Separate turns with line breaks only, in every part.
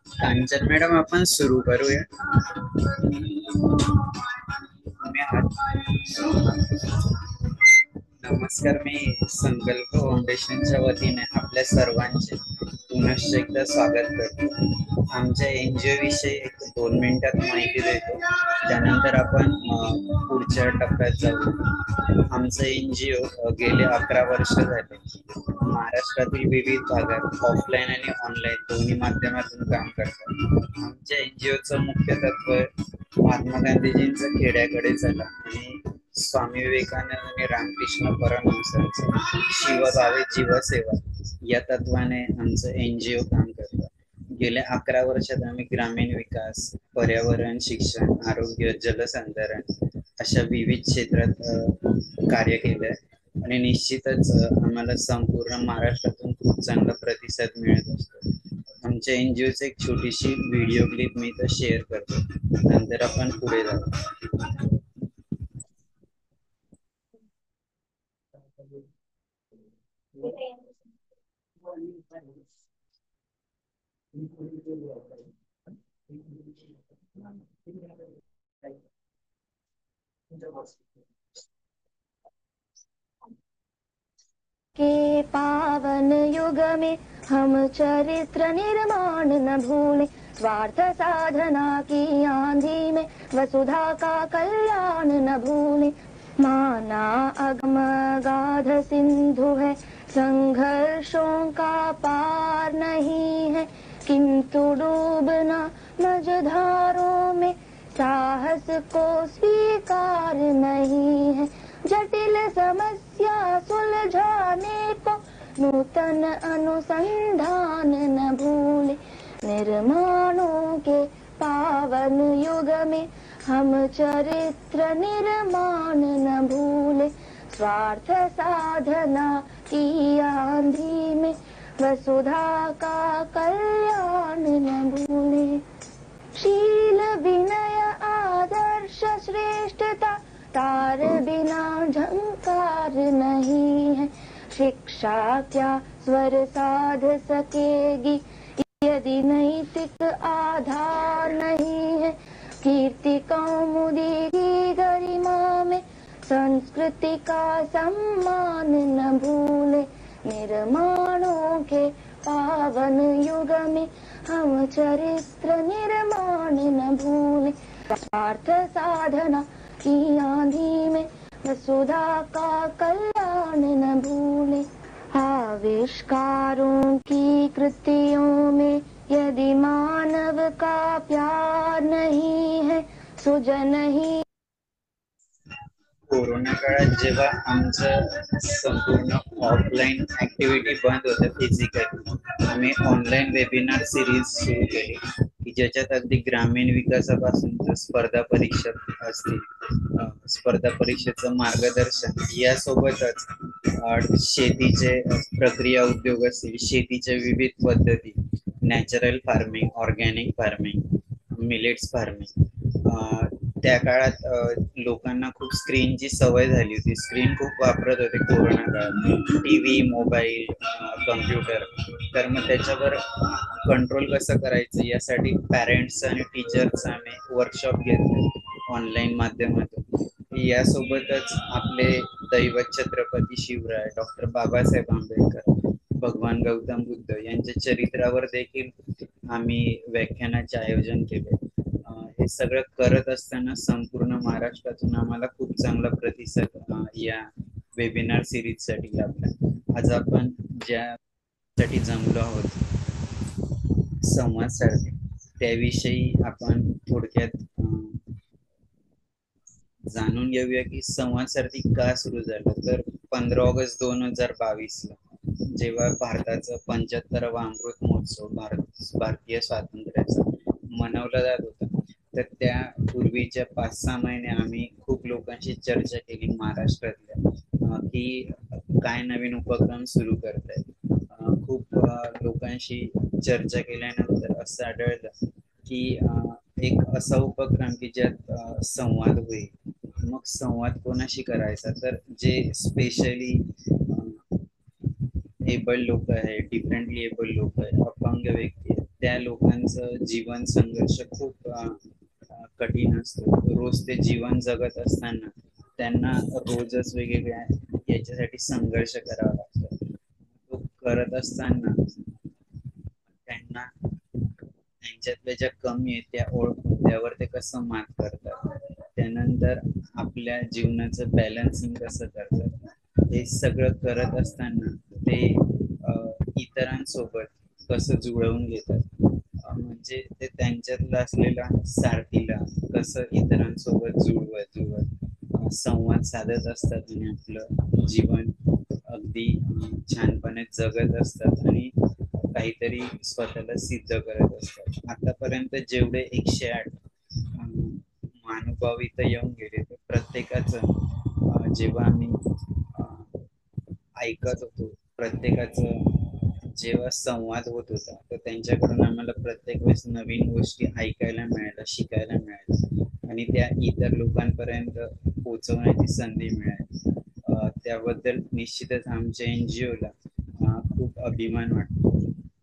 Kanchan madam, आपण सुरू करूया. तुम्ही नमस्कार. मी संकल्प फाउंडेशनच्या वतीने आपल्या सर्वांचे पुनश्च एकदा स्वागत करतो. आमच्या एनजीओ विषयी एक 2 मिनिटात माहिती देतो, त्यानंतर आपण पुढच्या टप्प्यात जाऊ. आमचं एनजीओ गेले 11 वर्ष झाले महाराष्ट्रातील विविध भागात ऑफलाईन आणि ऑनलाईन दोन्ही माध्यमातून काम करतात. आमच्या एनजीओचं मुख्य तत्व महात्मा गांधीजींचं खेड्याकडे चला आणि स्वामी विवेकानंद आणि रामकृष्ण परमहंसांचं शिवभावे जीवसेवा या तत्वाने आमचं एनजीओ काम करतं. गेल्या 11 वर्षात आम्ही ग्रामीण विकास, पर्यावरण, शिक्षण, आरोग्य, जलसंधारण अशा विविध क्षेत्रात कार्य केलंय आणि निश्चितच आम्हाला संपूर्ण महाराष्ट्रातून खूप चांगला प्रतिसाद मिळत असतो. आमच्या एनजीओची एक छोटीशी व्हिडिओ क्लिप मी इथं शेअर करतो, नंतर आपण पुढे जाऊ.
के पावन युग में हम चरित्र निर्माण न भूले, स्वार्थ साधना की आंधी में वसुधा का कल्याण न भूले। माना अगम गाध सिंधु है, संघर्षों का पार नहीं है, किंतु डूबना मझधारों में साहस को स्वीकार नहीं है। जटिल समस्या सुलझाने को नूतन अनुसंधान न भूले, निर्माणों के पावन युग में हम चरित्र निर्माण न भूले, स्वार्थ साधना की आंधी में वसुधा का कल्याण न भूले। शील विनय आदर्श श्रेष्ठता तार बिना झंकार नहीं है, शिक्षा क्या स्वर साध सकेगी यदि नैतिक आधार नहीं है। कीर्ति कौमुदी की गरिमा में संस्कृति का सम्मान न भूले, निर्माणों के पावन युग में हम चरित्र निर्माण न भूले, स्वार्थ साधना की आंधी में वसुधा का कल्याण न भूले। आविष्कारों की कृतियों में यदि मानव का प्यार नहीं है, सुजन ही।
कोरोना काळात जेव्हा आमचं संपूर्ण ऑफलाईन ऍक्टिव्हिटी बंद होतं फिजिकली, आम्ही ऑनलाईन वेबिनार सिरीज सुरू केली की ज्याच्यात अगदी ग्रामीण विकासापासून स्पर्धा परीक्षा असतील, स्पर्धा परीक्षेचं मार्गदर्शन यासोबतच शेतीचे प्रक्रिया उद्योग असतील, शेतीच्या विविध पद्धती, natural farming, organic farming, millets farming. त्या काळात लोकांना खूप स्क्रीनची सवय झाली होती, स्क्रीन खूप वापरत होते कोरोना काळात, टीव्ही, मोबाईल, कम्प्युटर. तर मग त्याच्यावर कंट्रोल कसं करायचं यासाठी पॅरेंट्स आणि टीचर्स आम्ही वर्कशॉप घेतले ऑनलाईन माध्यमातून. यासोबतच आपले दैवत छत्रपती शिवराय, डॉक्टर बाबासाहेब आंबेडकर, भगवान गौतम बुद्ध यांच्या चरित्रावर देखील आम्ही व्याख्यानाचे आयोजन केले. हे सगळं करत असताना संपूर्ण महाराष्ट्रातून आम्हाला खूप चांगला प्रतिसाद या वेबिनार सिरीज साठी लाभला. आज आपण ज्यासाठी जमलो आहोत, संवाद सारखे, त्याविषयी आपण थोडक्यात जाणून घेऊया की संवाद सारथी का सुरू झालं. तर 15 ऑगस्ट 2022 ला जेव्हा भारताचा 75वा अमृत महोत्सव भारतीय स्वातंत्र्याचा मनवला जात होता, तर त्या पूर्वीच्या 5-6 महिने आम्ही खूप लोकांशी चर्चा केली महाराष्ट्रातल्या की काय नवीन उपक्रम सुरू करतायत. खूप लोकांशी चर्चा केल्यानंतर असं आढळलं की एक असा उपक्रम की ज्यात संवाद होईल. मग संवाद कोणाशी करायचा, तर जे स्पेशली एबल लोक आहे, डिफरंटली एबल लोक आहे, अपंग व्यक्ती आहे, त्या लोकांचं जीवन संघर्ष खूप कठीण असतो. रोज ते जीवन जगत असताना त्यांना रोजच वेगवेगळ्या याच्यासाठी संघर्ष करावा लागतो. तो करत असताना त्यांना त्यांच्यातल्या ज्या कमी आहेत त्या ओळखून त्यावर ते कसं मात करतात, त्यानंतर आपल्या जीवनाचं बॅलन्सिंग कसं करतात, हे सगळं करत असताना ते इतरांसोबत कसं जुळवून घेतात, म्हणजे ते त्यांच्यातलं असलेला सारथीला कसं इतरांसोबत जुळवत संवाद साधत असतात आणि आपलं जीवन अगदी छानपणे जगत असतात आणि काहीतरी स्वतःला सिद्ध करत असतात. आतापर्यंत जेवढे 108 महानुभाव इथं येऊन गेले, ते प्रत्येकाचं जेव्हा आम्ही ऐकत होतो, प्रत्येकाचं जेव्हा संवाद होत होता, तर त्यांच्याकडून आम्हाला प्रत्येक वेळेस नवीन गोष्टी ऐकायला मिळाल्या, शिकायला मिळाल्या आणि त्या इतर लोकांपर्यंत पोहोचवण्याची संधी मिळाली. त्याबद्दल निश्चितच आमच्या NGO ला खूप अभिमान वाटतो.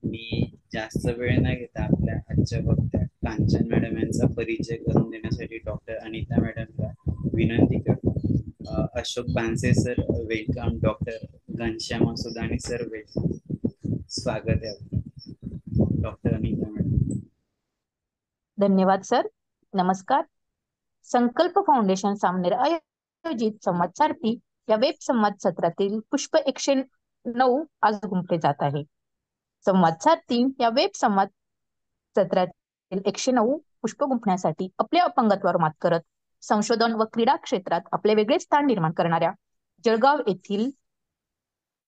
मी जास्त वेळ न घेता आपल्या आजच्या वक्त्या कांचन मॅडम यांचा परिचय करून देण्यासाठी डॉक्टर अनिता मॅडमला विनंती करतो. Ashok Banse sir welcome, doctor Ghanshyama Sudani sir welcome. स्वागत आहे डॉक्टर अनिता मॅडम.
धन्यवाद सर. नमस्कार. संकल्प फाउंडेशन सामनेर आयोजित संवाद सारथी या वेब संवाद सत्रातील पुष्प 109 आज गुंफले जात आहे. संवाद सारथी या वेब संवाद सत्रातील 109 पुष्प गुंफण्यासाठी आपल्या अपंगत्वावर मात करत संशोधन व क्रीडा क्षेत्रात आपले वेगळे स्थान निर्माण करणाऱ्या जळगाव येथील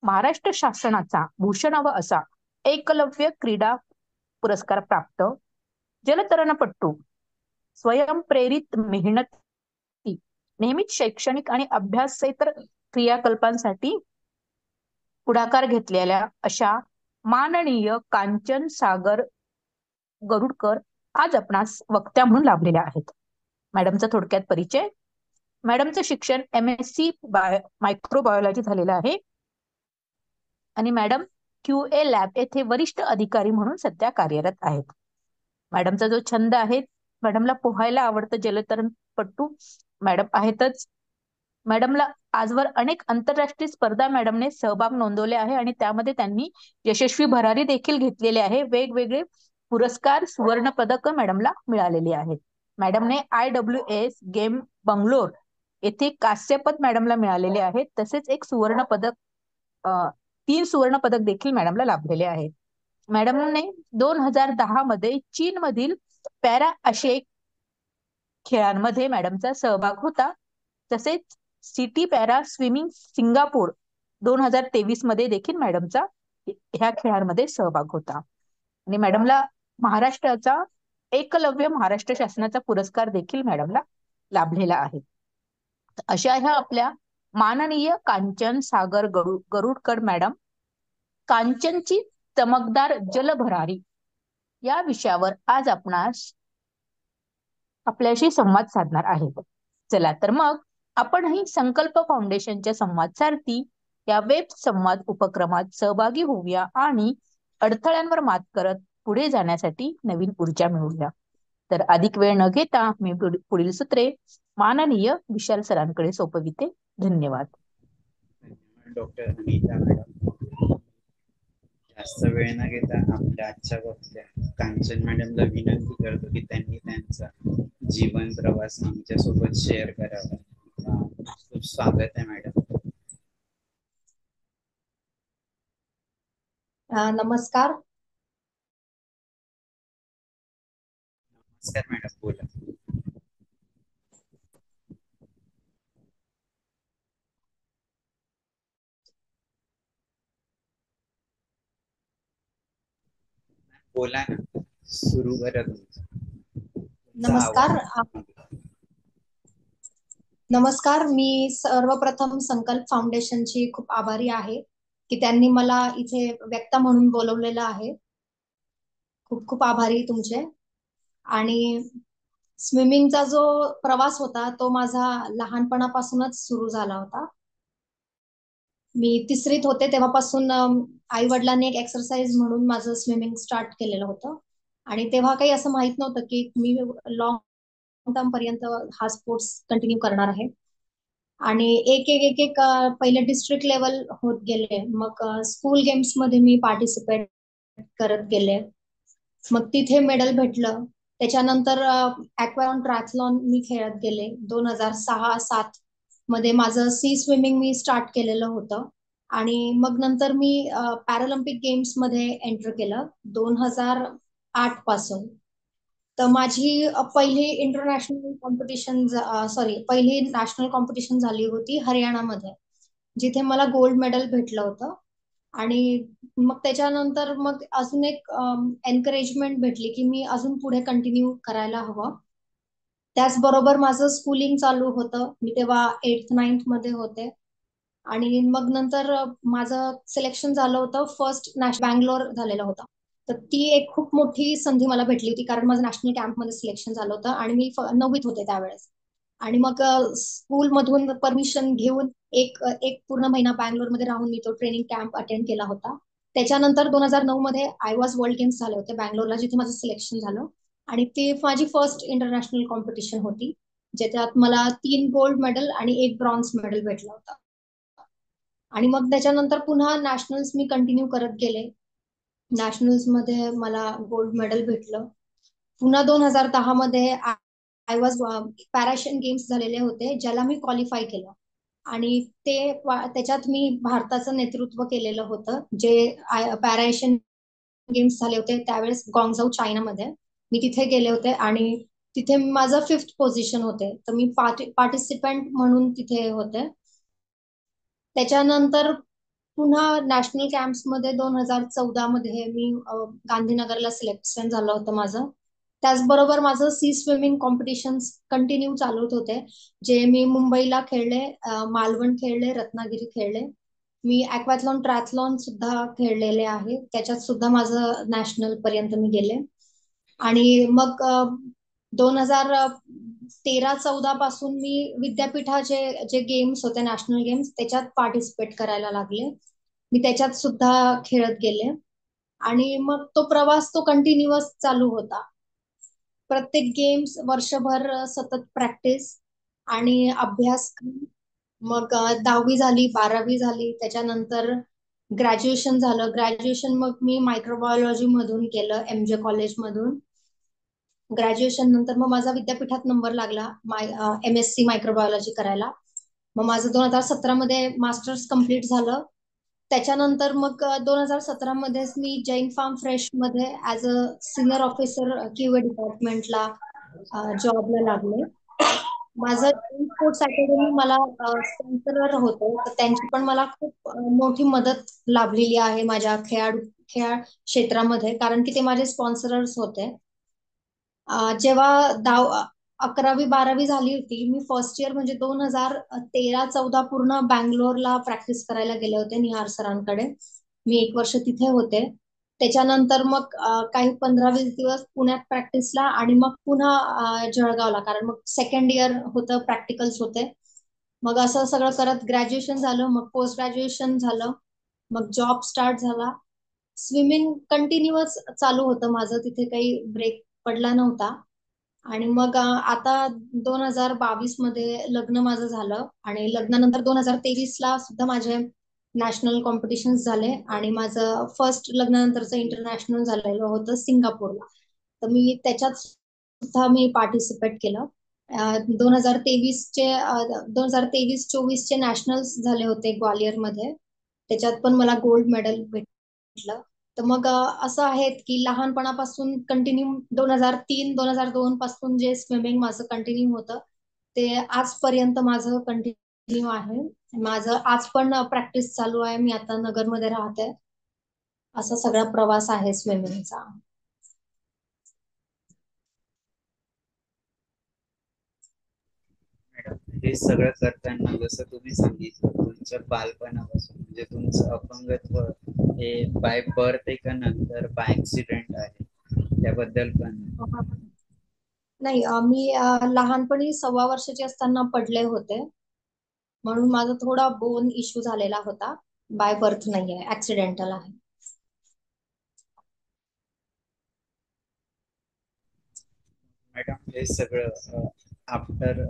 महाराष्ट्र शासनाचा भूषणावा असा एकलव्य क्रीडा पुरस्कार प्राप्त जलतरणपटू, स्वयंप्रेरित मेहनती, नेहमीच शैक्षणिक आणि अभ्यासेतर क्रियाकल्पांसाठी पुढाकार घेतलेल्या अशा माननीय कांचन सागर गरुडकर आज आपणास वक्त्या म्हणून लाभलेल्या आहेत. मॅडमचा थोडक्यात परिचय. मॅडमचं शिक्षण MSc मायक्रोबायोलॉजी झालेलं आहे आणि मॅडम QA लॅब येथे वरिष्ठ अधिकारी म्हणून सध्या कार्यरत आहेत. मॅडमचा जो छंद आहे, मॅडमला पोहायला आवडतं, जलतरणपटू मॅडम आहेतच. मॅडमला आजवर अनेक आंतरराष्ट्रीय स्पर्धा मॅडमने सहभाग नोंदवले आहे आणि त्यामध्ये त्यांनी यशस्वी भरारी देखील घेतलेले आहे. वेगवेगळे पुरस्कार, सुवर्ण पदक मॅडमला मिळालेली आहेत. मॅडमने IWS गेम बंगलोर येथे कांस्यपद मॅडमला मिळालेले आहेत. तसेच एक सुवर्ण पदक 3 सुवर्ण पदक देखील मॅडमला लाभलेले आहेत. मॅडमने 2010 मध्ये चीन मधील पॅरा आशियाई खेळांमध्ये मॅडमचा सहभाग होता. तसेच सिटी पॅरा स्विमिंग सिंगापूर 2023 मध्ये देखील मॅडमचा ह्या खेळांमध्ये सहभाग होता आणि मॅडमला महाराष्ट्राचा एकलव्य महाराष्ट्र शासनाचा पुरस्कार देखील मॅडमला लाभलेला आहे. अशा ह्या आपल्या माननीय कांचन सागर गरुडकर मॅडम कांचनची चमकदार जलभरारी या विषयावर आज आपणास आपल्याशी संवाद साधणार आहेत. चला तर मग आपणही संकल्प फाउंडेशनच्या संवाद सारथी या वेब संवाद उपक्रमात सहभागी होऊया आणि अडथळ्यांवर मात करत पुढे जाण्यासाठी नवीन ऊर्जा मिळवूया. तर अधिक वेळ न घेता मी पुढील सूत्रे माननीय विशाल सरांकडे सोपविते. धन्यवाद.
डॉक्टर अनिता मॅडम, जास्त वेळ न घेता आपल्या आजच्या वक्त्या कांचन मॅडमला विनंती करतो की त्यांनी त्यांचा जीवन प्रवास आमच्या सोबत शेअर करावा. खूप स्वागत आहे मॅडम.
नमस्कार.
नमस्कार मॅडम, बोला. बोला ना, सुरू करा
नमस्कार. नमस्कार. मी सर्वप्रथम संकल्प फाउंडेशनची खूप आभारी आहे की त्यांनी मला इथे वक्ता म्हणून बोलवलेलं आहे. खूप खूप आभारी तुमचे. आणि स्विमिंगचा जो प्रवास होता तो माझा लहानपणापासूनच सुरू झाला होता. मी 3रीत होते तेव्हापासून आई वडिलांनी एक एक्सरसाइज म्हणून माझं स्विमिंग स्टार्ट केलेलं होतं. आणि तेव्हा काही असं माहित नव्हतं की मी लॉंग टर्म पर्यंत हा स्पोर्ट्स कंटिन्यू करणार आहे. आणि एक एक एक एक पहिले डिस्ट्रिक्ट लेवल होत गेले, मग स्कूल गेम्स मध्ये मी पार्टिसिपेट करत गेले, मग तिथे मेडल भेटलं. त्याच्यानंतर ऍक्वायरॉन ट्रायथलॉन मी खेळत गेले. 2006-07 मध्ये माझं सी स्विमिंग मी स्टार्ट केलेलं होतं. आणि मग नंतर मी पॅरालिम्पिक गेम्स मध्ये एंटर केलं 2008 पासून. तर माझी पहिली इंटरनॅशनल कॉम्पिटिशन, पहिली नॅशनल कॉम्पिटिशन झाली होती हरियाणामध्ये, जिथे मला गोल्ड मेडल भेटलं होतं. आणि मग त्याच्यानंतर मग अजून एक एनकरेजमेंट भेटली की मी अजून पुढे कंटिन्यू करायला हवं. त्याचबरोबर माझं स्कूलिंग चालू होतं. मी तेव्हा 8th-9th मध्ये होते. आणि मग नंतर माझं सिलेक्शन झालं होतं फर्स्ट बँगलोर झालेलं होतं. तर ती एक खूप मोठी संधी मला भेटली होती, कारण माझं नॅशनल कॅम्पमध्ये सिलेक्शन झालं होतं आणि मी 9वीत होते त्यावेळेस. आणि मग स्कूल मधून परमिशन घेऊन एक एक पूर्ण महिना बँगलोरमध्ये राहून मी तो ट्रेनिंग कॅम्प अटेंड केला होता. त्याच्यानंतर 2009 मध्ये आयवॉज वर्ल्ड गेम्स झाले होते बँगलोरला, जिथे माझं सिलेक्शन झालं. आणि ती माझी फर्स्ट इंटरनॅशनल कॉम्पिटिशन होती, ज्याच्यात मला 3 गोल्ड मेडल आणि 1 ब्रॉन्झ मेडल भेटलं होतं. आणि मग त्याच्यानंतर पुन्हा नॅशनल्स मी कंटिन्यू करत गेले. नॅशनल्स मध्ये मला गोल्ड मेडल भेटलं. पुन्हा 2010 मध्ये आय वॉज पॅराशियन गेम्स झालेले होते, ज्याला मी क्वालिफाय केलं. आणि त्याच्यात मी भारताचं नेतृत्व केलेलं होतं. जे पॅराशियन गेम्स झाले होते त्यावेळेस गॉंगझाऊ चायनामध्ये, मी तिथे गेले होते. आणि तिथे माझं 5th पोझिशन होते. तर मी पार्टिसिपंट म्हणून तिथे होते. त्याच्यानंतर पुन्हा नॅशनल कॅम्प्स मध्ये 2014 मध्ये मी गांधीनगरला सिलेक्शन झालं होतं माझं. त्याचबरोबर माझं सी स्विमिंग कॉम्पिटिशन कंटिन्यू चालूच होते, जे मी मुंबईला खेळले, मालवण खेळले, रत्नागिरी खेळले. मी ऍक्वाथलॉन ट्रायथलॉन सुद्धा खेळलेले आहे, त्याच्यात सुद्धा माझं नॅशनल पर्यंत मी गेले. आणि मग 2013-14 पासून मी विद्यापीठाचे जे गेम्स होते नॅशनल गेम्स त्याच्यात पार्टिसिपेट करायला लागले. मी त्याच्यात सुद्धा खेळत गेले. आणि मग तो प्रवास तो कंटिन्युअस चालू होता. प्रत्येक गेम्स वर्षभर सतत प्रॅक्टिस आणि अभ्यास. मग 10वी झाली, 12वी झाली, त्याच्यानंतर ग्रॅज्युएशन झालं. ग्रॅज्युएशन मग मी मायक्रोबायोलॉजी मधून केलं, MJ कॉलेज मधून. ग्रॅज्युएशन नंतर मग माझा विद्यापीठात नंबर लागला MSc मायक्रोबायोलॉजी करायला. मग माझं 2017 मध्ये मास्टर्स कम्प्लीट झालं. त्याच्यानंतर मग 2017 मध्येच मी जैन फार्म फ्रेश मध्ये as a senior officer QA डिपार्टमेंटला जॉबला लागले. माझं स्पोर्ट्स अकॅडमी मला स्पॉन्सर होतं, तर त्यांची पण मला खूप मोठी मदत लाभलेली आहे माझ्या खेळ क्षेत्रामध्ये, कारण की ते माझे स्पॉन्सरर्स होते. जेव्हा 11वी-12वी झाली होती, मी फर्स्ट इयर म्हणजे 2013-14 पूर्ण बँगलोरला प्रॅक्टिस करायला गेले होते निहार सरांकडे. मी 1 वर्ष तिथे होते. त्याच्यानंतर मग काही 15-20 दिवस पुण्यात प्रॅक्टिसला, आणि मग पुन्हा जळगावला, कारण मग सेकंड इयर होतं, प्रॅक्टिकल्स होते. मग असं सगळं करत ग्रॅज्युएशन झालं, मग पोस्ट ग्रॅज्युएशन झालं, मग जॉब स्टार्ट झाला. स्विमिंग कंटिन्युअस चालू होतं माझं, तिथे काही ब्रेक पडला नव्हता. आणि मग आता 2022 मध्ये लग्न माझं झालं, आणि लग्नानंतर 2023ला सुद्धा माझे नॅशनल कॉम्पिटिशन झाले. आणि माझं फर्स्ट लग्नानंतरचं इंटरनॅशनल झालेलं होतं सिंगापूरला. तर मी त्याच्यात सुद्धा मी पार्टिसिपेट केलं. 2023-24चे नॅशनल्स झाले होते ग्वालियरमध्ये, त्याच्यात पण मला गोल्ड मेडल भेटलं. तर मग असं आहे की लहानपणापासून कंटिन्यू 2003-2002 पासून जे स्विमिंग माझं कंटिन्यू होतं, ते आजपर्यंत माझं कंटिन्यू आहे. माझं आज पण प्रॅक्टिस चालू आहे. मी आता नगरमध्ये राहते. असा सगळा प्रवास आहे स्विमिंगचा.
मॅडम, हे सगळं करताना जसं तुम्ही सांगितलं तुमच्या बालपणापासून, म्हणजे तुमचं अपंगत्व हे बाय बर्थ आहे का नंतर बाय ऍक्सिडेंट आहे, त्याबद्दल पण.
नाही, मी लहानपणी 1.25 वर्षाची असताना पडले होते, म्हणून माझा थोडा बोन इश्यू झालेला होता. बाय बर्थ नाही आहे, ऍक्सिडेंटल आहे.
मॅडम हे सगळं आफ्टर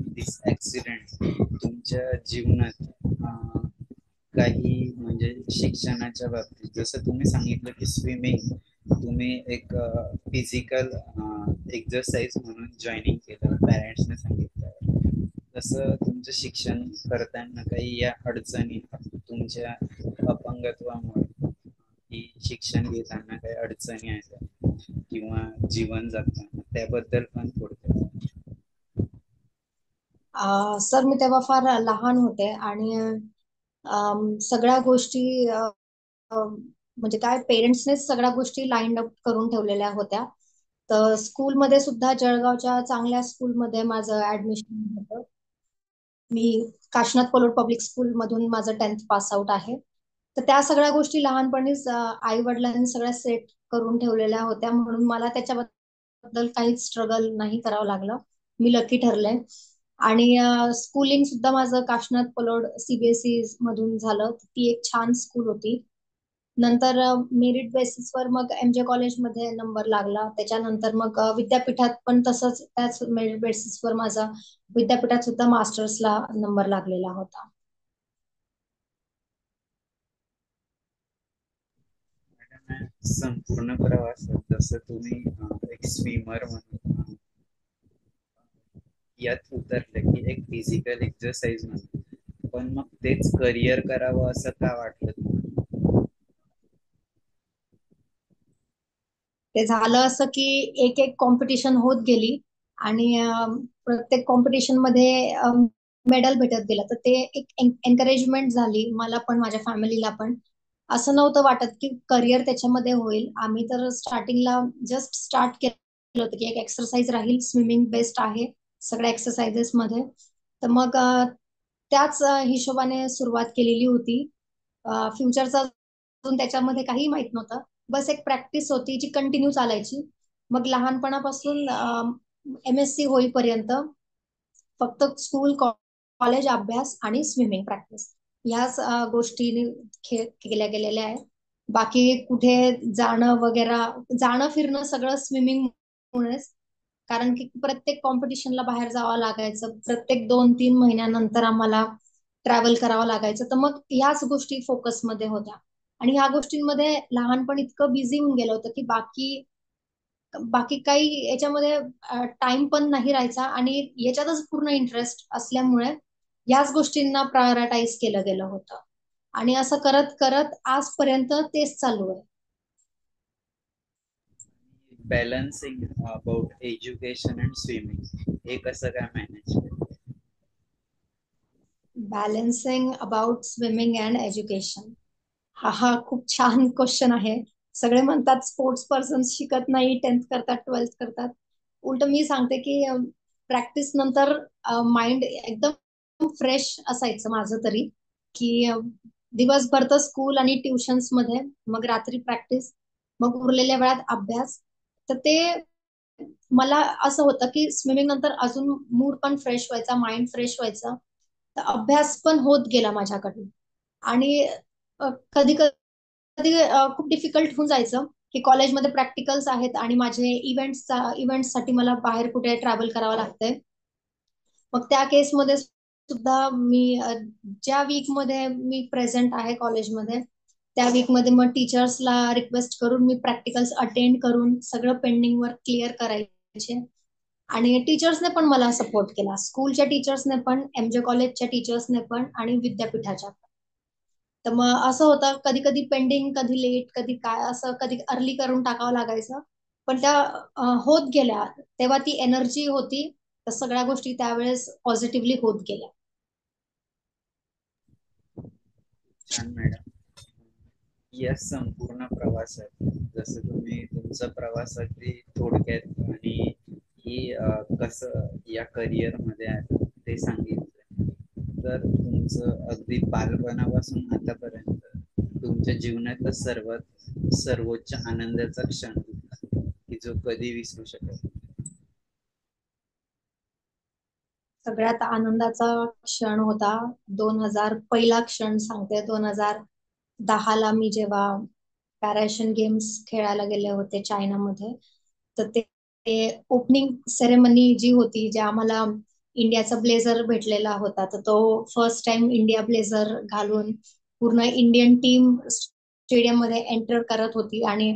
दिस ऍक्सिडेंट तुमच्या जीवनात काही म्हणजे शिक्षणाच्या बाबतीत जसं तुम्ही सांगितलं की स्विमिंग तुम्ही एक फिजिकल एक्झरसाइज म्हणून जॉईनिंग केलं पॅरेंट्सने सांगितलं, तसं तुमचं शिक्षण करताना काही या अडचणी तुमच्या अपंगत्वामुळे की शिक्षण घेताना काही अडचणी आहेत किंवा जीवन जगताना त्याबद्दल पण थोडक्यात.
सर मी तेव्हा फार लहान होते आणि सगळ्या गोष्टी म्हणजे काय पेरेंट्सनेच सगळ्या गोष्टी लाईन अप करून ठेवलेल्या होत्या. तर स्कूलमध्ये सुद्धा जळगावच्या चांगल्या स्कूलमध्ये माझं ऍडमिशन होतं. मी काशीनाथ पलोड पब्लिक स्कूल मधून माझं 10th पास आउट आहे. तर त्या सगळ्या गोष्टी लहानपणीच आई वडिलांनी सगळ्या सेट करून ठेवलेल्या होत्या, म्हणून मला त्याच्याबद्दल काहीच स्ट्रगल नाही करावं लागलं. मी लकी ठरले. आणि स्कूलिंग सुद्धा माझं काशीनाथ पलोड सीबीएसई मधून झालं. ती एक छान स्कूल होती. नंतर मेरिट बेसिसवर मग एमजे कॉलेजमध्ये नंबर लागला. त्याच्यानंतर मग विद्यापीठात पण तसंच त्याच मेरिट बेसिसवर माझा विद्यापीठात सुद्धा मास्टर्सला नंबर लागलेला होता.
मॅडम संपूर्ण प्रवासात जसं तुम्ही एक स्विमर म्हणून यात उतरले की एक फिजिकल एक्सरसाइज म्हणून, पण मग तेच करिअर करावं असं का वाटलं तुम्हाला?
ते झालं असं की एक एक कॉम्पिटिशन होत गेली आणि प्रत्येक कॉम्पिटिशन मध्ये मेडल भेटत गेलं. तर ते एक एनकरेजमेंट झाली मला पण माझ्या फॅमिलीला पण. असं नव्हतं वाटत की करिअर त्याच्यामध्ये होईल. आम्ही तर स्टार्टिंगला जस्ट स्टार्ट केलं होतं की एक एक्सरसाइज राहील, स्विमिंग बेस्ट आहे सगळ्या एक्सरसाइजेस मध्ये. तर मग त्याच हिशोबाने सुरुवात केलेली होती. फ्युचरचा अजून त्याच्यामध्ये काही माहित नव्हतं. बस एक प्रॅक्टिस होती जी कंटिन्यू चालायची. मग लहानपणापासून एमएससी होईपर्यंत फक्त स्कूल कॉलेज अभ्यास आणि स्विमिंग प्रॅक्टिस ह्याच गोष्टी केल्या गेलेल्या आहेत. बाकी कुठे जाणं वगैरे, जाणं फिरणं सगळं स्विमिंग मुळेच. कारण की प्रत्येक कॉम्पिटिशनला बाहेर जावं लागायचं. प्रत्येक 2-3 महिन्यानंतर आम्हाला ट्रॅव्हल करावं लागायचं. तर मग ह्याच गोष्टी फोकसमध्ये होत्या. आणि ह्या गोष्टींमध्ये लहानपण इतकं बिझी होऊन गेलं होतं की बाकी बाकी काही याच्यामध्ये टाइम पण नाही राहायचा आणि याच्यातच पूर्ण इंटरेस्ट असल्यामुळे याच गोष्टींना प्रायोरिटाईज केलं गेलं होतं. आणि असं करत करत आजपर्यंत तेच चालू आहे.
Balancing about education and swimming हे कसं काय मॅनेज केलं?
Balancing about swimming and education, हा खूप छान क्वेश्चन आहे. सगळे म्हणतात स्पोर्ट्स पर्सन शिकत नाही, 10th करतात, 12th करतात. उलट मी सांगते की प्रॅक्टिस नंतर माइंड एकदम फ्रेश असायचं माझं तरी. की दिवसभर तर स्कूल आणि ट्युशन्स मध्ये, मग रात्री प्रॅक्टिस, मग उरलेल्या वेळात अभ्यास. तर ते मला असं होतं की स्विमिंग नंतर अजून मूड पण फ्रेश व्हायचा, माइंड फ्रेश व्हायचा. तर अभ्यास पण होत गेला माझ्याकडून. आणि कधी कधी खूप डिफिकल्ट होऊन जायचं की कॉलेजमध्ये प्रॅक्टिकल्स आहेत आणि माझे इव्हेंट्ससाठी मला बाहेर कुठे ट्रॅव्हल करावं लागतंय. मग त्या केसमध्ये सुद्धा मी ज्या वीक मध्ये मी प्रेझेंट आहे कॉलेजमध्ये, त्या वीक मध्ये मग टीचर्सला रिक्वेस्ट करून मी प्रॅक्टिकल्स अटेंड करून सगळं पेंडिंग वर्क क्लिअर करायचे. आणि टीचर्सने पण मला सपोर्ट केला, स्कूलच्या टीचर्सने पण, एमजे कॉलेजच्या टीचर्सने पण आणि विद्यापीठाच्या पण. तर मग असं होतं कधी कधी पेंडिंग, कधी लेट, कधी काय, असं कधी अर्ली करून टाकावं लागायचं. पण त्या होत गेल्या. तेव्हा ती एनर्जी होती. तर सगळ्या गोष्टी त्यावेळेस पॉझिटिव्हली होत गेल्या.
छान मॅडम. या संपूर्ण प्रवासात जसं तुम्ही तुमचा प्रवास अगदी थोडक्यात आणि की कसं या करिअर मध्ये आहे ते सांगितलं, तर तुमचं अगदी बालपणापासून आतापर्यंत तुमच्या जीवनातला सर्वोच्च आनंदाचा क्षण की जो कधी विसरू शकत?
सगळ्यात आनंदाचा क्षण होता पहिला क्षण सांगते. 2010ला मी जेव्हा पॅराएशियन गेम्स खेळायला गेले होते चायनामध्ये, तर ते ओपनिंग सेरेमनी जी होती, जे आम्हाला इंडियाचा ब्लेझर भेटलेला होता, तर तो फर्स्ट टाइम इंडिया ब्लेझर घालून पूर्ण इंडियन टीम स्टेडियम मध्ये एंटर करत होती आणि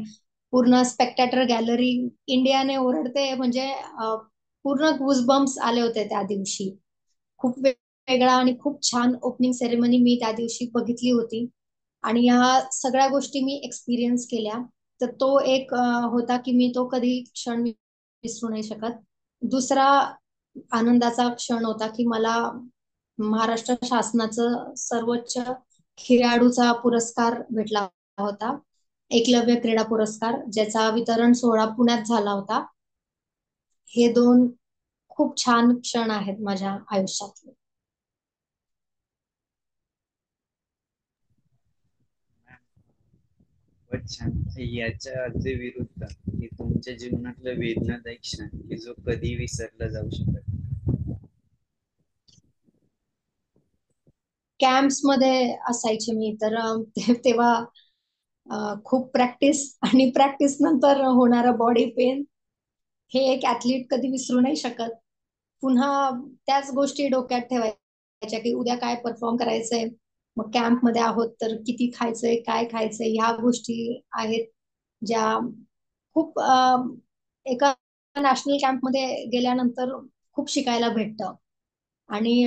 पूर्ण स्पेक्टॅटर गॅलरी इंडियाने ओरडते म्हणजे पूर्ण गुजबम्स आले होते त्या दिवशी. खूप वेगळा आणि खूप छान ओपनिंग सेरेमनी मी त्या दिवशी बघितली होती आणि ह्या सगळ्या गोष्टी मी एक्सपिरियन्स केल्या. तर तो एक होता की मी तो कधी क्षण विसरू नाही शकत. दुसरा आनंदाचा क्षण होता की मला महाराष्ट्र शासनाचं सर्वोच्च खेळाडूचा पुरस्कार भेटला होता, एकलव्य क्रीडा पुरस्कार, ज्याचा वितरण सोहळा पुण्यात झाला होता. हे दोन खूप छान क्षण आहेत माझ्या आयुष्यातले.
खूपच छान. याच्या अगदी विरुद्ध की तुमच्या जीवनातलं वेदनादायी क्षण की जो कधी विसरला जाऊ शकत नाही.
कॅम्प्स मध्ये असायचे मी तर तेव्हा खूप प्रॅक्टिस आणि प्रॅक्टिस नंतर होणारा बॉडी पेन हे एक ऍथलीट कधी विसरू नाही शकत. पुन्हा त्याच गोष्टी डोक्यात ठेवायच्या की उद्या काय परफॉर्म करायचंय, मग कॅम्प मध्ये आहोत तर किती खायचंय, काय खायचंय, ह्या गोष्टी आहेत ज्या खूप एका नॅशनल कॅम्प मध्ये गेल्यानंतर खूप शिकायला भेटतं. आणि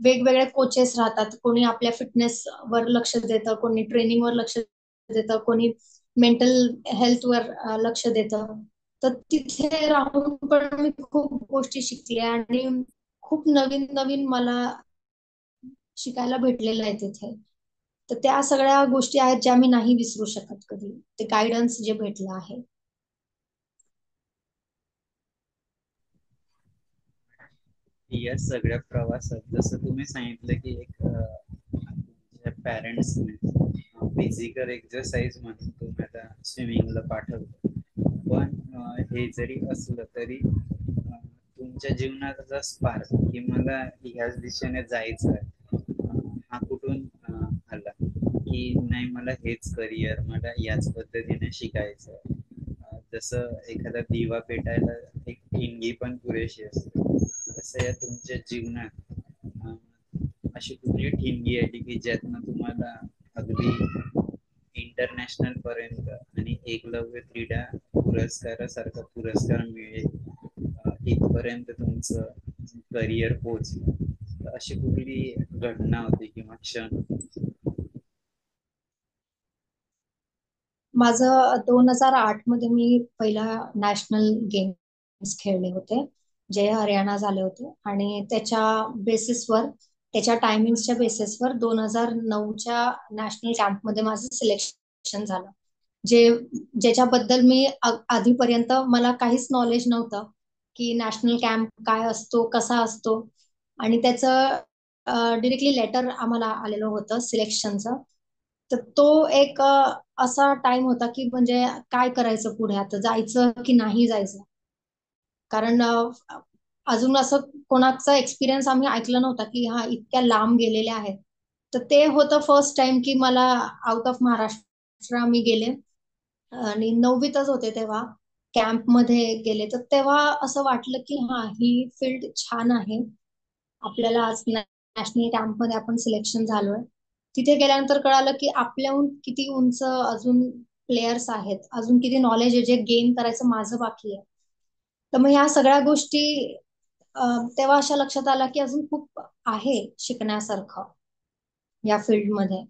वेगवेगळे कोचेस राहतात, कोणी आपल्या फिटनेस वर लक्ष देतं, कोणी ट्रेनिंग वर लक्ष देतं, कोणी मेंटल हेल्थ वर लक्ष देतं. तर तिथे राहून पण मी खूप गोष्टी शिकल्या आणि खूप नवीन नवीन मला शिकायला भेटलेलं आहे तिथे. तर त्या सगळ्या गोष्टी आहेत ज्या मी नाही विसरू शकत कधी, ते गायडन्स जे भेटलं आहे.
या सगळ्या प्रवासात जसं तुम्ही सांगितलं की एक तुमच्या पॅरेंट्सने फिजिकल एक्सरसाइज म्हणून तुम्हाला स्विमिंगला पाठवलं, पण हे जरी असलं तरी तुमच्या जीवनाचा स्पार्क की मला ह्याच दिशेने जायचं आहे, हा कुठून आला की नाही मला हेच करिअर, मला याच पद्धतीने शिकायचं आहे? जसं एखादा दिवा पेटायला एक ठिणगी पण पुरेशी असते, तसं या तुमच्या जीवनात अशी कुठली ठिणगी आली की ज्यातनं तुम्हाला अगदी इंटरनॅशनल पर्यंत आणि एकलव्य क्रीडा पुरस्कारासारखा पुरस्कार मिळेल इथपर्यंत तुमचं करिअर पोहोचलं? तर अशी कुठली घटना होती किंवा क्षण होती?
माझं 2008 मध्ये मी पहिला नॅशनल गेम्स खेळले होते, जे हरियाणा झाले होते आणि त्याच्या बेसिसवर, त्याच्या टायमिंगच्या बेसिसवर 2009च्या नॅशनल कॅम्प मध्ये माझं सिलेक्शन झालं. जे ज्याच्याबद्दल मी आधीपर्यंत मला काहीच नॉलेज नव्हतं की नॅशनल कॅम्प काय असतो, कसा असतो. आणि त्याचं डिरेक्टली लेटर आम्हाला आलेलं होतं सिलेक्शनचं. तर तो एक असा टाइम होता की म्हणजे काय करायचं पुढे, आता जायचं की नाही जायचं. कारण अजून असं कोणाचा एक्सपिरियन्स आम्ही ऐकलं नव्हता की हा इतक्या लांब गेलेले आहेत. तर ते होतं फर्स्ट टाइम की मला आउट ऑफ महाराष्ट्र मी गेले आणि 9वीतच होते तेव्हा, कॅम्प मध्ये गेले. तर तेव्हा असं वाटलं की हा, ही फील्ड छान आहे. आपल्याला आज नॅशनल कॅम्प मध्ये आपण सिलेक्शन झालोय. तिथे गेल्यानंतर कळालं की आपल्याहून किती उंच अजून प्लेयर्स आहेत, अजून किती नॉलेज आहे जे गेन करायचं माझं बाकी आहे. तर मग ह्या सगळ्या गोष्टी तेव्हा अशा लक्षात आल्या की अजून खूप आहे शिकण्यासारखं या फील्डमध्ये,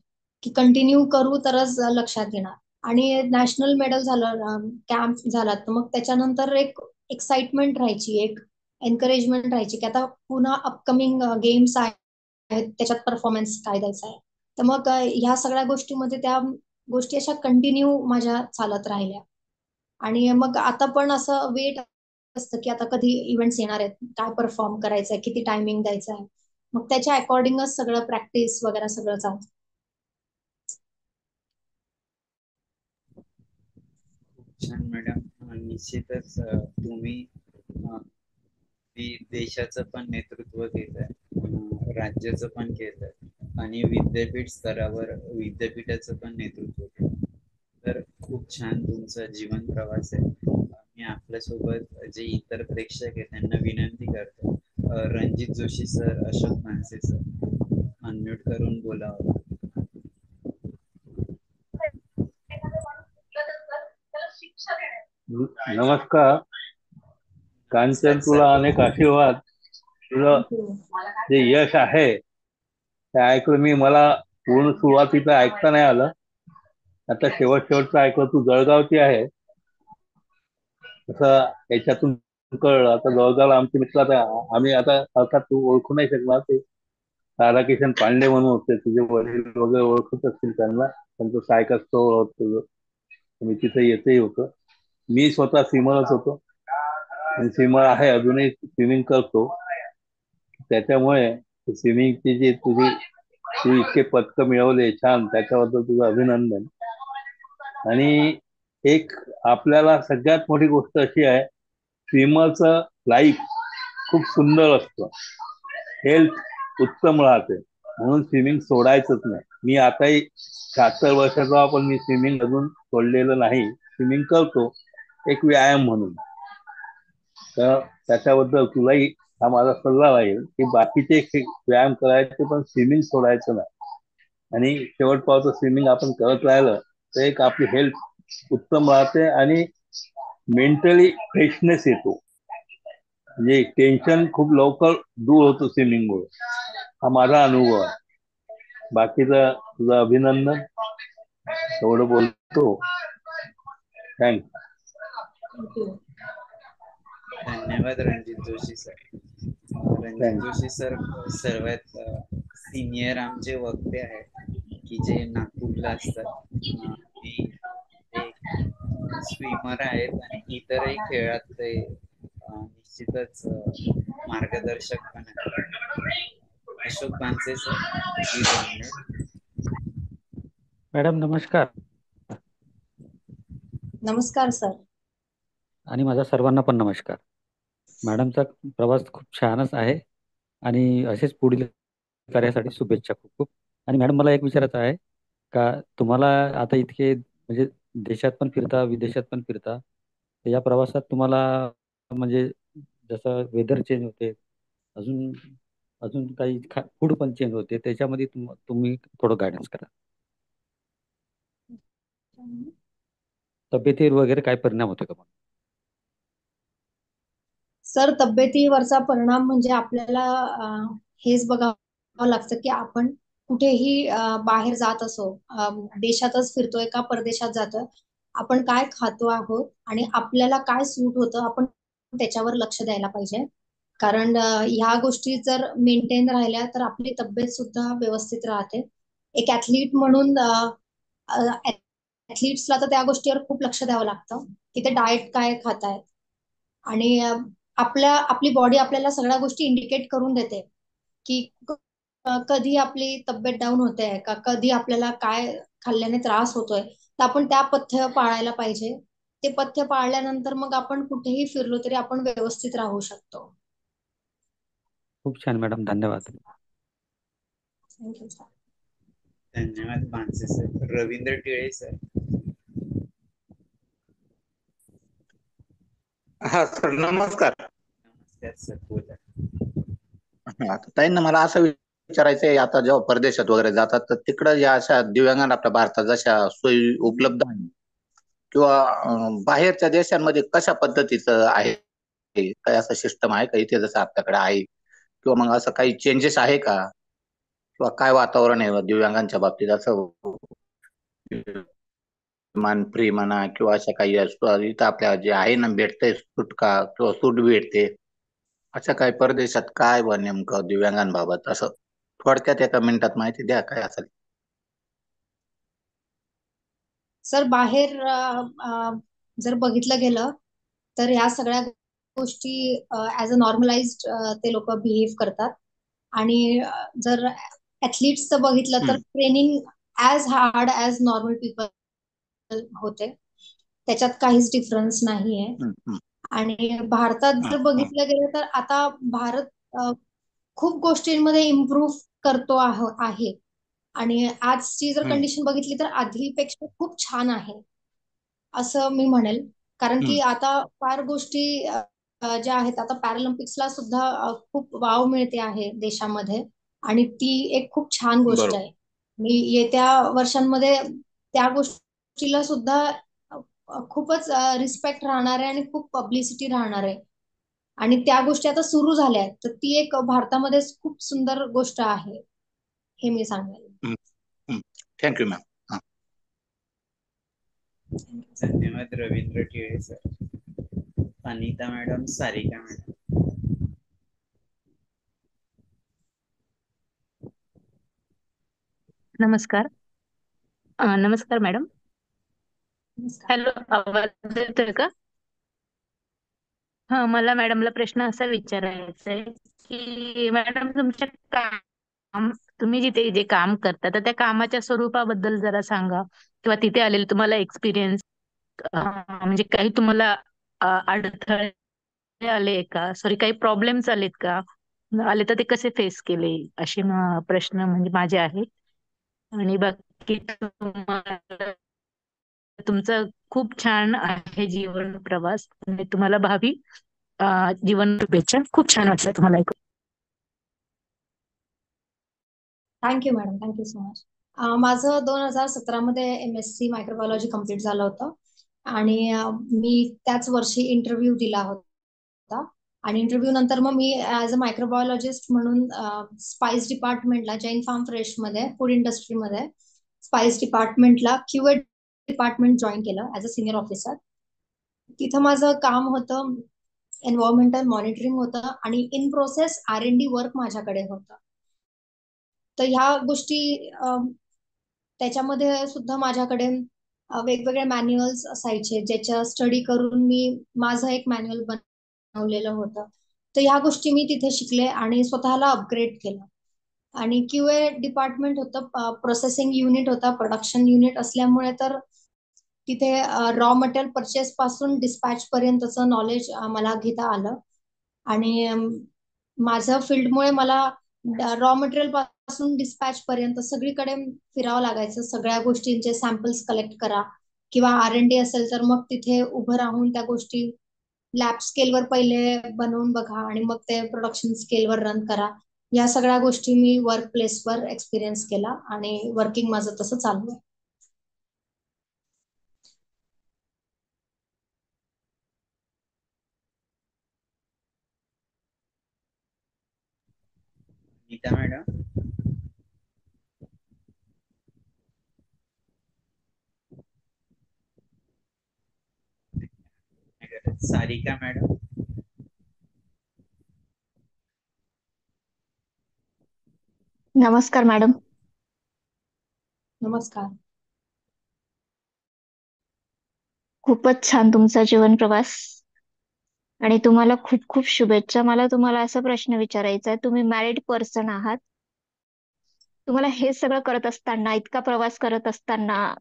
की कंटिन्यू करू तरच लक्षात येणार. आणि नॅशनल मेडल झालं, कॅम्प झाला, तर मग त्याच्यानंतर एक एक्साइटमेंट राहायची, एक एनकरेजमेंट राहायची की आता पुन्हा अपकमिंग गेम्स आहेत, त्याच्यात परफॉर्मन्स काय द्यायचा आहे. तर मग ह्या सगळ्या गोष्टीमध्ये त्या गोष्टी अशा कंटिन्यू माझ्या चालत राहिल्या. आणि मग आता पण असं वेट असतं की आता कधी इव्हेंट्स येणार आहेत, काय परफॉर्म करायचंय, किती टायमिंग द्यायचं आहे. मग त्याच्या अकॉर्डिंगच सगळं प्रॅक्टिस वगैरे सगळं चालतं.
खूप छान मॅडम. निश्चितच तुम्ही देशाचं पण नेतृत्व केलं आहे, राज्याचं पण केलं आहे आणि विद्यापीठ स्तरावर विद्यापीठाचं पण नेतृत्व केलं. तर खूप छान तुमचा जीवन प्रवास आहे. मी आपल्यासोबत जे इतर प्रेक्षक आहेत त्यांना विनंती करतो, रणजित जोशी सर, अशोक मानसे सर अनम्यूट करून बोलावं.
नमस्कार कांचन, तुला अनेक आशीर्वाद. तुझं जे यश आहे ते ऐकलं मी. मला पूर्ण सुरुवातीचं ऐकता नाही आलं, आता शेवटचं ऐकलं. तू जळगावची आहे तसं याच्यातून कळलं. आता जळगावला आमचे मित्र, आता आम्ही आता अर्थात तू ओळखू नाही शकणार, ते राधाकिशन पांडे म्हणून होते, तुझे वडील वगैरे ओळखत असतील त्यांना. त्यांचं सायकल स्टोअर होतं, मी तिथे येतही होतं. मी स्वतः स्विमरच होतो आणि स्विमर आहे, अजूनही स्विमिंग करतो. त्याच्यामुळे स्विमिंगची जी तू इतके पदक मिळवले छान, त्याच्याबद्दल तुझं अभिनंदन. आणि एक आपल्याला सगळ्यात मोठी गोष्ट अशी आहे, स्विमरचं लाईफ खूप सुंदर असतं, हेल्थ उत्तम राहते, म्हणून स्विमिंग सोडायचंच नाही. मी आताही 76 वर्षाचा, पण मी स्विमिंग अजून सोडलेलं नाही. स्विमिंग करतो एक व्यायाम म्हणून. तर त्याच्याबद्दल तुलाही हा माझा सल्ला राहील की बाकीचे व्यायाम करायचे, पण स्विमिंग सोडायचं नाही. आणि शेवट पावतं स्विमिंग आपण करत राहिलं तर एक आपली हेल्थ उत्तम राहते आणि मेंटली फ्रेशनेस येतो. म्हणजे टेन्शन खूप लवकर दूर होतं स्विमिंगमुळे. हा माझा अनुभव आहे. बाकीचं तुझं अभिनंदन, एवढं बोलतो. थँक्यू.
धन्यवाद रणजित जोशी सर. रणजित जोशी सर सर्वात सिनियर आमचे वक्ते आहेत की जे नागपूरला असतात. ते स्विमर आहेत आणि इतरही खेळात ते निश्चितच मार्गदर्शक पण आहेत. अशोक मानसे सर.
मॅडम नमस्कार.
नमस्कार सर.
आणि माझा सर्वांना पण नमस्कार. मॅडमचा प्रवास खूप छानच आहे आणि असेच पुढील कार्यासाठी शुभेच्छा खूप खूप. आणि मॅडम मला एक विचारायचं आहे का, तुम्हाला आता इतके म्हणजे देशात पण फिरता, विदेशात पण फिरता, तर या प्रवासात तुम्हाला म्हणजे जसं वेदर चेंज होते, अजून अजून काही फूड पण चेंज होते, त्याच्यामध्ये तुम्ही थोडं गायडन्स करा. तब्येतीवर वगैरे काय परिणाम होतो का?
सर, तब्येतीवरचा परिणाम म्हणजे आपल्याला हेच बघावं लागतं की आपण कुठेही बाहेर जात असो, देशातच फिरतोय का परदेशात जातोय, आपण काय खातो आहोत आणि आपल्याला काय सूट होतं, आपण त्याच्यावर लक्ष द्यायला पाहिजे. कारण ह्या गोष्टी जर मेंटेन राहिल्या तर आपली तब्येत सुद्धा व्यवस्थित राहते. एक ऍथलीट म्हणून ऍथलीट्सला तर त्या गोष्टीवर खूप लक्ष द्यावं लागतं की ते डाएट काय खातायत. आणि आपली बॉडी आपल्याला सगळ्या गोष्टी इंडिकेट करून देते की कधी आपली तब्येत डाऊन होते का, कधी आपल्याला काय खाल्ल्याने त्रास होतोय, तर आपण त्या पथ्य पाळायला पाहिजे. ते पथ्य पाळल्यानंतर मग आपण कुठेही फिरलो तरी आपण व्यवस्थित राहू शकतो.
खूप छान मॅडम, धन्यवाद.
Thank you sir.
धन्यवाद मानसे सर. रवींद्र टिळे सर.
हा सर, नमस्कार.
नमस्कार सर, बोला.
ताईंना मला असं विचारायचं आहे, आता जेव्हा परदेशात वगैरे जातात तर तिकडं या अशा दिव्यांगांना आपल्या भारतात जशा सोयी उपलब्ध आहे किंवा बाहेरच्या देशांमध्ये कशा पद्धतीचं आहे, काय असं सिस्टम आहे का इथे जसं आपल्याकडे आहे, किंवा मग असं काही चेंजेस आहे का, किंवा काय वातावरण आहे दिव्यांगांच्या बाबतीत, असं मान फ्री म्हणा किंवा अशा काही इथं आपल्या जे आहे ना भेटते सुटका किंवा सूट भेटते, अशा काही परदेशात काय बा नेमकं दिव्यांगांबाबत असं थोडक्यात एका मिनिटात माहिती द्या काय असेल.
सर, बाहेर जर बघितलं गेलं तर ह्या सगळ्या गोष्टी ऍज अ नॉर्मलाइज्ड ते लोक बिहेव करतात. आणि जर ऍथलीट्सचं बघितलं तर training as hard as normal people होते, त्याच्यात काहीच डिफरन्स नाहीये. आणि भारतात
हा,
जर
हा.
बघितलं गेलं तर आता भारत खूप गोष्टींमध्ये इम्प्रूव्ह करतो आहे. आणि आजची जर
हम्म,
कंडिशन बघितली तर आधीपेक्षा खूप छान आहे असं मी म्हणेल. कारण
हम्म.
की आता फार गोष्टी ज्या आहेत, आता पॅरालिम्पिक्सला सुद्धा खूप वाव मिळते आहे देशामध्ये, आणि ती एक खूप छान गोष्ट
बरोबर.
आहे. मी येत्या वर्षांमध्ये त्या गोष्टीला सुद्धा खूपच रिस्पेक्ट राहणार आहे आणि खूप पब्लिसिटी राहणार आहे. आणि त्या गोष्टी आता सुरू झाल्या आहेत, तर ती एक भारतामध्ये खूप सुंदर गोष्ट आहे, हे मी सांगेल.
Thank you ma'am. हा.
धन्यवाद रवींद्र टिळे sir. Anita madam, Sarika madam.
नमस्कार. नमस्कार मॅडम.
नमस्कार.
हॅलो, आवाज येतोय का? हा, मला मॅडमला प्रश्न असा विचारायचा आहे की मॅडम, तुमच्या काम, तुम्ही जिथे जे काम करता तर त्या कामाच्या स्वरूपाबद्दल जरा सांगा, किंवा तिथे आलेले तुम्हाला एक्सपिरियन्स, म्हणजे काही तुम्हाला अडथळे आले का, सॉरी काही प्रॉब्लेम्स आलेत का, आले तर ते कसे फेस केले, असे प्रश्न म्हणजे माझे आहेत. आणि बाकी तुम्हाला, तुमचा खूप छान आहे जीवन प्रवास, आणि तुम्हाला भावी जीवन शुभेच्छा. खूप छान वाटलं तुम्हाला ऐकून.
Thank you madam, thank you so much. माझं 2017 मध्ये MSc मायक्रोबायोलॉजी कम्प्लीट झालं होतं. आणि मी त्याच वर्षी इंटरव्ह्यू दिला होता. आणि इंटरव्ह्यू नंतर मग मी ऍज अ मायक्रोबायोलॉजिस्ट म्हणून स्पाइस डिपार्टमेंटला, जैन फार्म फ्रेश मध्ये, फूड इंडस्ट्रीमध्ये स्पाइस डिपार्टमेंटला QA डिपार्टमेंट जॉईन केलं ऍज अ सिनियर ऑफिसर. तिथं माझं काम होतं एन्व्हायरमेंटल मॉनिटरिंग होतं, आणि इन प्रोसेस R&D वर्क माझ्याकडे होतं. तर ह्या गोष्टी त्याच्यामध्ये सुद्धा माझ्याकडे वेगवेगळे मॅन्युअल्स असायचे, ज्याच्या स्टडी करून मी माझं एक मॅन्युअल बनवलेलं होतं. तर ह्या गोष्टी मी तिथे शिकले आणि स्वतःला अपग्रेड केलं. आणि QA डिपार्टमेंट होतं, प्रोसेसिंग युनिट होता, प्रोडक्शन युनिट असल्यामुळे तर तिथे रॉ मटेरियल परचेस पासून डिस्पॅच पर्यंतचं नॉलेज मला घेता आलं. आणि माझं फील्डमुळे मला रॉ मटेरियल पासून डिस्पॅच पर्यंत सगळीकडे फिरावं लागायचं. सगळ्या गोष्टींचे सॅम्पल्स कलेक्ट करा, किंवा R&D असेल तर मग तिथे उभं राहून त्या गोष्टी लॅब स्केलवर पहिले बनवून बघा, आणि मग ते प्रोडक्शन स्केलवर रन करा. या सगळ्या गोष्टी मी वर्क प्लेसवर एक्सपिरियन्स केला, आणि वर्किंग माझं तसं चालू आहे.
अनिता मॅडम. सारिका मॅडम.
नमस्कार मॅडम.
नमस्कार.
खूपच छान तुमचा जीवन प्रवास, आणि तुम्हाला खूप खूप शुभेच्छा. मला तुम्हाला असा प्रश्न विचारायचा आहे, तुम्ही मॅरिड पर्सन आहात, तुम्हाला हे सगळं करत असताना, इतका प्रवास करत असताना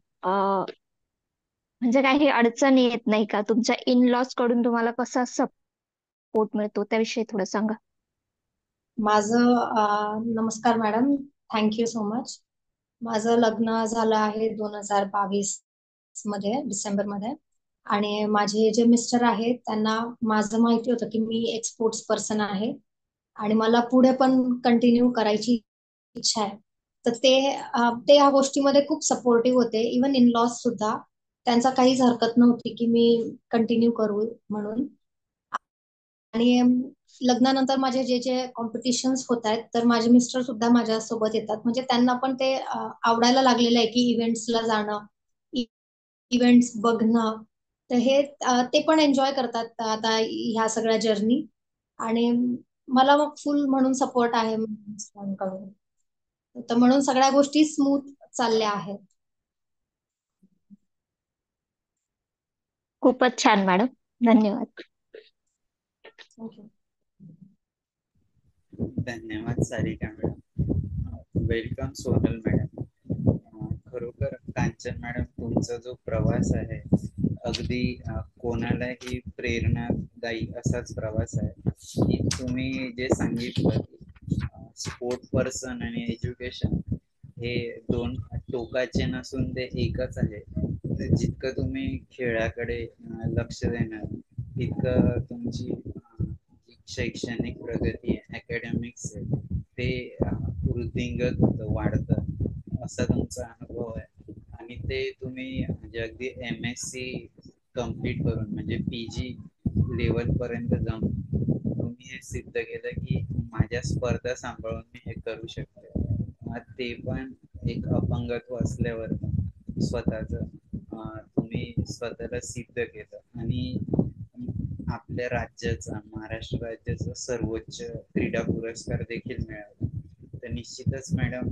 म्हणजे काही अडचणी येत नाही का? तुमच्या इन लॉज कडून तुम्हाला कसा सपोर्ट मिळतो, त्याविषयी थोडं सांगा.
नमस्कार मॅडम, थँक्यू सो मच. माझं लग्न झालं आहे 2022 मध्ये, डिसेंबर मध्ये. आणि माझे जे मिस्टर आहेत त्यांना माझं माहिती होतं की मी एक स्पोर्ट्स पर्सन आहे, आणि मला पुढे पण कंटिन्यू करायची इच्छा आहे. तर ते ह्या गोष्टीमध्ये खूप सपोर्टिव्ह होते. इवन इन लॉज सुद्धा त्यांचा काहीच हरकत नव्हती की मी कंटिन्यू करू म्हणून. आणि लग्नानंतर माझे जे जे कॉम्पिटिशन्स होत आहेत, तर माझे मिस्टर सुद्धा माझ्यासोबत येतात. म्हणजे त्यांना पण ते आवडायला लागलेलं आहे की इव्हेंट्सला जाणं, इव्हेंट्स बघणं. तर हे ते पण एन्जॉय करतात आता ह्या सगळ्या जर्नी. आणि मला मग फुल म्हणून सपोर्ट आहे मिस्टरांकडून. तर म्हणून सगळ्या गोष्टी स्मूथ चालल्या आहेत.
खूपच छान मॅडम, धन्यवाद.
थँक्यू.
धन्यवाद Sarika madam. Welcome Sonal madam. खरोखर कांचन मॅडम, तुमचा जो प्रवास आहे अगदी कोणालाही प्रेरणादायी असाच प्रवास आहे की तुम्ही जे सांगितलं की स्पोर्ट पर्सन आणि एज्युकेशन हे दोन टोकाचे नसून ते एकच आहे. तर जितकं तुम्ही खेळाकडे लक्ष देणार तितकं तुमची जी शैक्षणिक प्रगती अकॅडमिक्स आहे ते वृद्धिंगत होतं, वाढतं असा तुमचा अनुभव आहे. आणि ते तुम्ही म्हणजे अगदी MSc कम्प्लीट करून म्हणजे PG लेवल पर्यंत जाऊन तुम्ही हे सिद्ध केलं की माझ्या स्पर्धा सांभाळून मी हे करू शकतो. ते पण एक अपंगत्व असल्यावर स्वतःच तुम्ही स्वतःला सिद्ध केलं आणि आपल्या राज्याचा, महाराष्ट्र राज्याचा सर्वोच्च क्रीडा पुरस्कार देखील मिळाला. तर निश्चितच मॅडम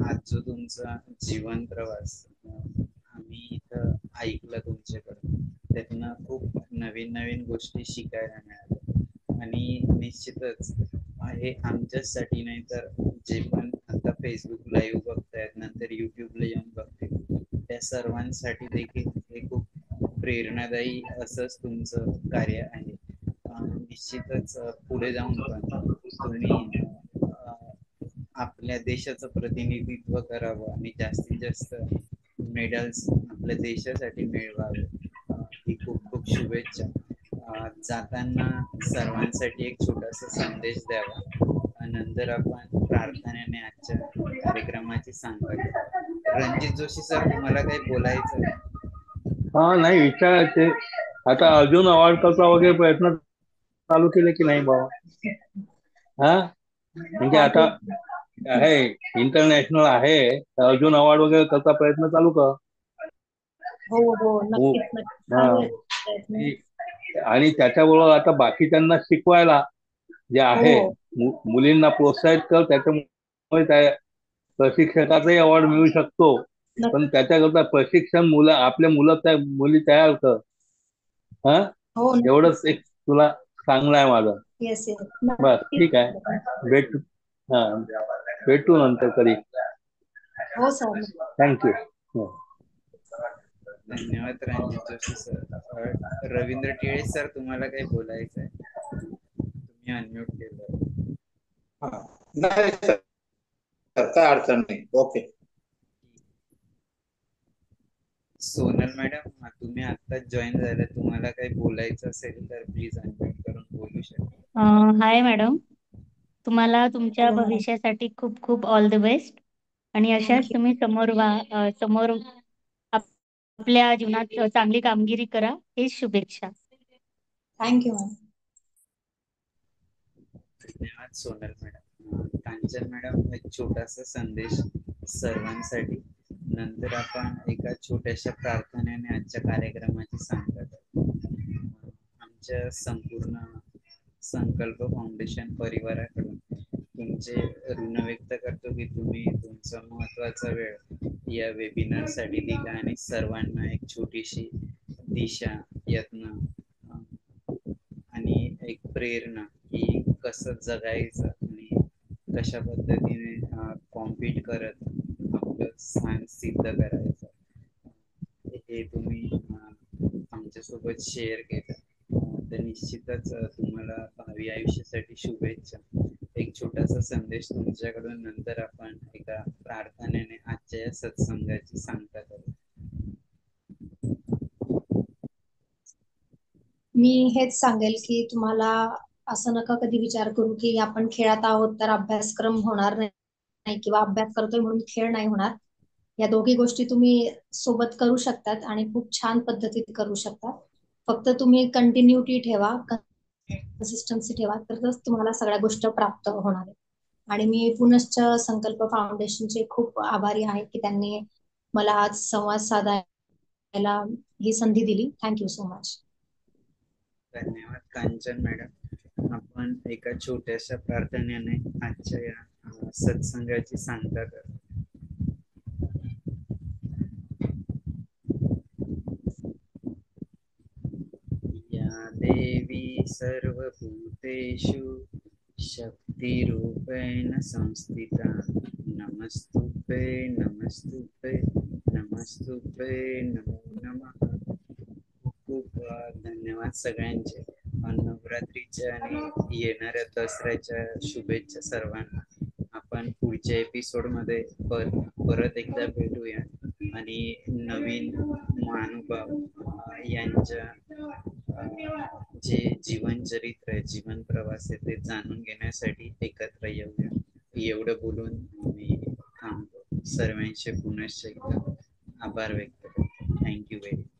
आज जो तुमचा जीवन प्रवास आम्ही इथं ऐकलं तुमच्याकडून, त्यातनं खूप नवीन नवीन गोष्टी शिकायला मिळाल्या. आणि निश्चितच हे आमच्यासाठी नाही तर जे पण आता फेसबुक लाईव्ह बघतायत, नंतर युट्यूबला येऊन बघतील, त्या सर्वांसाठी देखील हे खूप प्रेरणादायी असंच तुमचं कार्य आहे. निश्चितच पुढे जाऊन पण तुम्ही आपल्या देशाचं प्रतिनिधित्व करावं आणि जास्तीत जास्त मेडल्स आपल्या देशासाठी मिळवावे ही खूप खूप शुभेच्छा. जाताना सर्वांसाठी एक छोटासा संदेश द्यावा, नंतर आपण प्रार्थनेने आजच्या कार्यक्रमाची सांगता करू. रणजित जोशी सर, तुम्हाला काही बोलायचं?
हा, नाही विचारायचे. आता अर्जुन अवॉर्ड करता वगैरे प्रयत्न चालू केले की नाही बाबा? हा, म्हणजे आता आहे इंटरनॅशनल आहे, तर अर्जुन अवॉर्ड वगैरे करता प्रयत्न चालू कर.
हो हो, नक्कीच नक्कीच चालू आहे प्रयत्न.
आणि त्याच्याबरोबर आता बाकीच्यांना शिकवायला जे आहे, मुलींना प्रोत्साहित कर, त्याच्यामुळे त्या प्रशिक्षकाचाही अवॉर्ड मिळू शकतो. पण त्याच्याकरता प्रशिक्षण आपल्या मुली तयार कर. हा, एवढंच एक तुला चांगलं आहे माझं.
येस येस,
बस ठीक आहे, भेटू नंतर कधी.
हो सर.
थँक्यू.
धन्यवाद रणजित जोशी सर. रवींद्र टिळे सर, तुम्हाला काही बोलायचं आहे? तुम्ही अनम्यूट केलं.
नाही सर, काय अडचण नाही. ओके.
सोनल मॅडम, तुम्ही आता जॉईन झाला, तुम्हाला काही बोलायचं असेल तर प्लीज अनम्यूट करून बोलू शकता.
हाय मॅडम, तुम्हाला तुमच्या भविष्यासाठी खूप खूप ऑल द बेस्ट. आणि अशाच तुम्ही समोर आपल्या जीवनात चांगली कामगिरी करा, हीच शुभेच्छा.
Thank you ma'am.
धन्यवाद सोनल मॅडम. कांचन मॅडम, एक छोटासा संदेश सर्वांसाठी, नंतर आपण एका छोट्याशा प्रार्थनेने आजच्या कार्यक्रमाची सांगता करू. आमच्या संपूर्ण संकल्प फाउंडेशन परिवाराकडून तुमचे ऋण व्यक्त करतो की तुम्ही तुमचा महत्वाचा वेळ या वेबिनार साठी दिला आणि सर्वांना एक छोटीशी दिशा, यत्न आणि एक प्रेरणा की कसं जगायचं आणि कशा पद्धतीने कॉम्पीट करत आपलं स्थान सिद्ध करायचं, हे तुम्ही आमच्यासोबत शेअर केलं. तर निश्चितच तुम्हाला भावी आयुष्यासाठी शुभेच्छा. एक छोटासा संदेश तुमच्याकडून, नंतर आपण एका प्रार्थनेने आजच्या या सत्संगाची सांगता करू.
मी हेच सांगेल की तुम्हाला असं नका कधी विचार करू की आपण खेळात आहोत तर अभ्यासक्रम होणार नाही किंवा अभ्यास करतोय म्हणून खेळ नाही होणार. या दोघी गोष्टी तुम्ही सोबत करू शकतात आणि खूप छान पद्धतीत करू शकतात. फक्त तुम्ही कंटिन्युटी ठेवा, कन्सिस्टन्सी ठेवा, तरच तुम्हाला सगळ्या गोष्टी प्राप्त होणार आहेत. आणि मी पुनश्च संकल्प फाउंडेशनचे खूप आभारी आहे की त्यांनी मला आज संवाद साधायला ही संधी दिली. Thank you so much.
धन्यवाद कांचन मॅडम. आपण एका छोट्याशा प्रार्थनेने आजच्या या सत्संगाची सांगता करू. या देवी सर्वभूतेषु शक्तिरूपेण संस्थिता, नमस्तुते नमस्तुते नमस्तुते नमो नमः. खूप धन्यवाद सगळ्यांचे. नवरात्रीच्या आणि येणाऱ्या दसऱ्याच्या शुभेच्छा सर्वांना. आपण पुढच्या एपिसोड मध्ये परत एकदा भेटूया आणि नवीन महानुभाव यांच्या जे जीवन चरित्र आहे, जीवन प्रवास आहे, ते जाणून घेण्यासाठी एकत्र येऊया. एवढं बोलून मी थांबतो. सर्वांचे पुनश्च एकदा आभार व्यक्त करतो. Thank you very much.